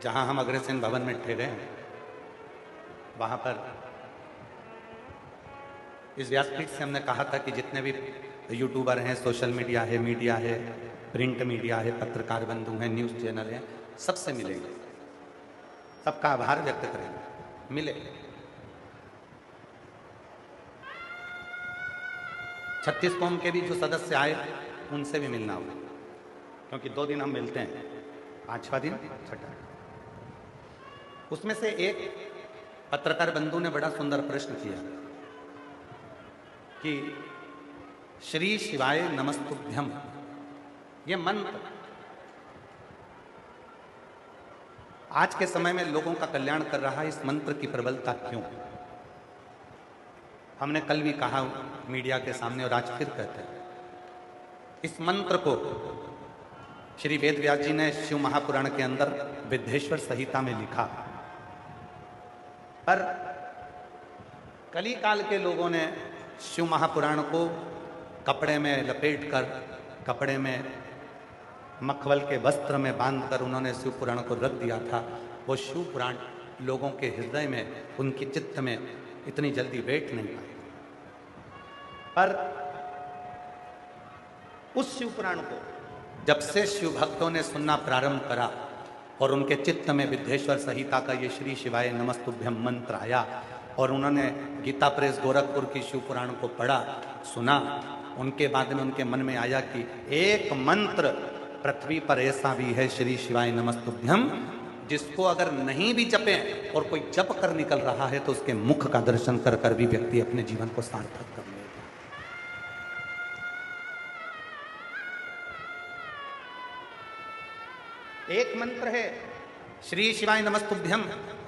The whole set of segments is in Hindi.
जहां हम अग्रसेन भवन में ठहरे हैं, वहां पर इस व्यासपीठ से हमने कहा था कि जितने भी यूट्यूबर हैं, सोशल मीडिया है, प्रिंट मीडिया है, पत्रकार बंधु हैं, न्यूज़ चैनल हैं, सबसे मिलेंगे, सबका आभार व्यक्त करेंगे, मिले। छत्तीस कौम के भी जो सदस्य आए उनसे भी मिलना होगा, क्योंकि 2 दिन हम मिलते हैं, 5वां दिन छठा। उसमें से एक पत्रकार बंधु ने बड़ा सुंदर प्रश्न किया कि श्री शिवाय नमस्तुभ्यम, ये मंत्र आज के समय में लोगों का कल्याण कर रहा है, इस मंत्र की प्रबलता क्यों? हमने कल भी कहा मीडिया के सामने और आज फिर कहते हैं, इस मंत्र को श्री वेद व्यास जी ने शिव महापुराण के अंदर विद्धेश्वर संहिता में लिखा, पर कली काल के लोगों ने शिव महापुराण को कपड़े में लपेटकर, कपड़े में मखमल के वस्त्र में बांधकर उन्होंने शिव पुराण को रख दिया था। वो शिव पुराण लोगों के हृदय में, उनकी चित्त में इतनी जल्दी बैठ नहीं पाए। पर उस शिव पुराण को जब से शिव भक्तों ने सुनना प्रारंभ करा और उनके चित्त में विद्धेश्वर संहिता का ये श्री शिवाय नमस्तुभ्यम मंत्र आया और उन्होंने गीता प्रेस गोरखपुर की शिव पुराण को पढ़ा, सुना, उनके बाद में उनके मन में आया कि एक मंत्र पृथ्वी पर ऐसा भी है, श्री शिवाय नमस्तुभ्यम, जिसको अगर नहीं भी जपे और कोई जप कर निकल रहा है तो उसके मुख का दर्शन कर कर भी व्यक्ति अपने जीवन को सार्थक कर लेगा। एक मंत्र है श्री शिवाय नमस्तुभ्यम,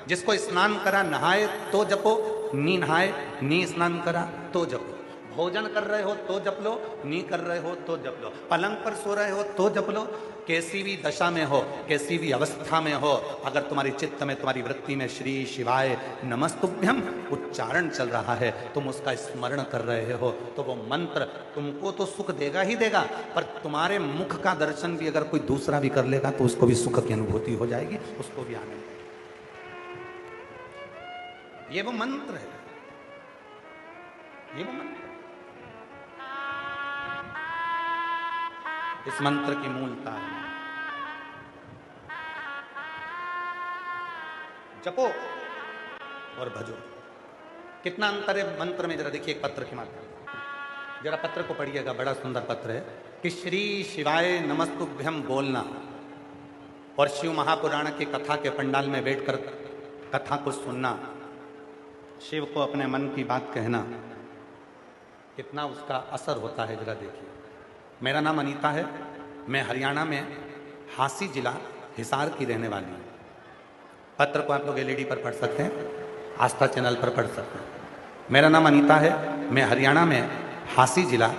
जिसको स्नान करा, नहाए तो जपो, नी नहाए, नी स्नान करा तो जपो, भोजन कर रहे हो तो जप लो, नी कर रहे हो तो जप लो, पलंग पर सो रहे हो तो जप लो, कैसी भी दशा में हो, कैसी भी अवस्था में हो, अगर तुम्हारी चित्त में, तुम्हारी वृत्ति में श्री शिवाय नमस्तुभ्यम उच्चारण चल रहा है, तुम उसका स्मरण कर रहे हो, तो वो मंत्र तुमको तो सुख देगा ही देगा, पर तुम्हारे मुख का दर्शन भी अगर कोई दूसरा भी कर लेगा तो उसको भी सुख की अनुभूति हो जाएगी, उसको भी आनंद। ये वो मंत्र है, ये वो मंत्र। इस मंत्र की मूलता है जपो और भजो। कितना अंतर है मंत्र में, जरा देखिए एक पत्र के माध्यम, जरा पत्र को पढ़िएगा, बड़ा सुंदर पत्र है कि श्री शिवाय नमस्तुभ्यम बोलना और शिव महापुराण की कथा के पंडाल में बैठकर कथा को सुनना, शिव को अपने मन की बात कहना, कितना उसका असर होता है, जरा देखिए। मेरा नाम अनीता है, मैं हरियाणा में हांसी जिला हिसार की रहने वाली हूँ। पत्र को आप लोग एलईडी पर पढ़ सकते हैं, आस्था चैनल पर पढ़ सकते हैं। मेरा नाम अनीता है, मैं हरियाणा में हांसी जिला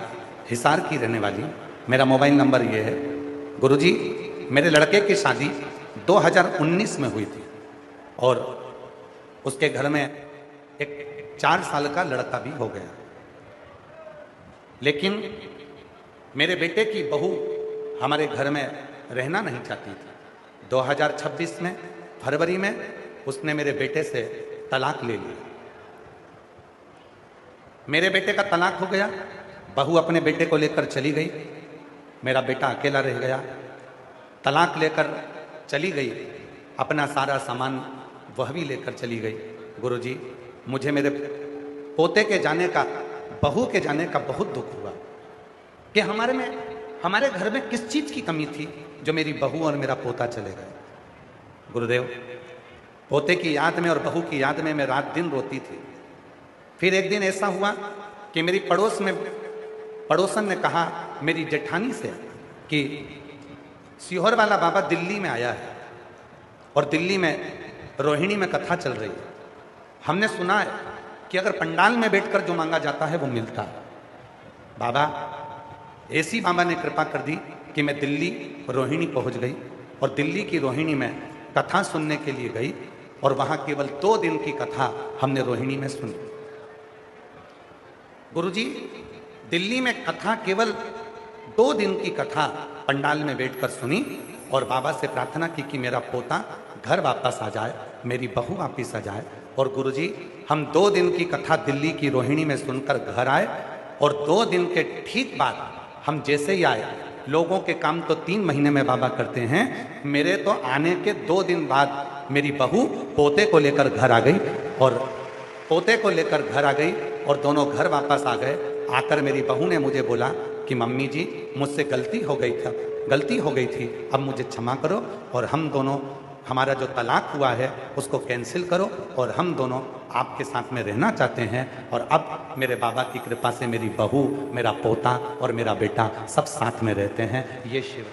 हिसार की रहने वाली हूँ। मेरा मोबाइल नंबर ये है। गुरुजी, मेरे लड़के की शादी 2019 में हुई थी और उसके घर में एक 4 साल का लड़का भी हो गया, लेकिन मेरे बेटे की बहू हमारे घर में रहना नहीं चाहती थी। 2026 में फरवरी में उसने मेरे बेटे से तलाक ले लिया। मेरे बेटे का तलाक हो गया, बहू अपने बेटे को लेकर चली गई, मेरा बेटा अकेला रह गया। तलाक लेकर चली गई, अपना सारा सामान वह भी लेकर चली गई। गुरुजी, मुझे मेरे पोते के जाने का, बहू के जाने का बहुत दुख हुआ कि हमारे घर में किस चीज की कमी थी जो मेरी बहू और मेरा पोता चले गए। गुरुदेव, पोते की याद में और बहू की याद में मैं रात दिन रोती थी। फिर एक दिन ऐसा हुआ कि मेरी पड़ोसन ने कहा मेरी जेठानी से कि सीहोर वाला बाबा दिल्ली में आया है और दिल्ली में रोहिणी में कथा चल रही है। हमने सुना है कि अगर पंडाल में बैठकर जो मांगा जाता है वो मिलता है। बाबा, ऐसी बाबा ने कृपा कर दी कि मैं दिल्ली रोहिणी पहुंच गई और दिल्ली की रोहिणी में कथा सुनने के लिए गई और वहां केवल 2 दिन की कथा हमने रोहिणी में सुनी। गुरुजी, दिल्ली में कथा केवल 2 दिन की कथा पंडाल में बैठकर सुनी और बाबा से प्रार्थना की कि मेरा पोता घर वापस आ जाए, मेरी बहू वापस आ जाए। और गुरुजी हम 2 दिन की कथा दिल्ली की रोहिणी में सुनकर घर आए और 2 दिन के ठीक बाद हम जैसे ही आए, लोगों के काम तो 3 महीने में बाबा करते हैं, मेरे तो आने के 2 दिन बाद मेरी बहू पोते को लेकर घर आ गई और पोते को लेकर घर आ गई और दोनों घर वापस आ गए। आकर मेरी बहू ने मुझे बोला कि मम्मी जी मुझसे गलती हो गई थी, अब मुझे क्षमा करो और हम दोनों, हमारा जो तलाक हुआ है उसको कैंसिल करो और हम दोनों आपके साथ में रहना चाहते हैं। और अब मेरे बाबा की कृपा से मेरी बहू, मेरा पोता और मेरा बेटा सब साथ में रहते हैं। ये शिव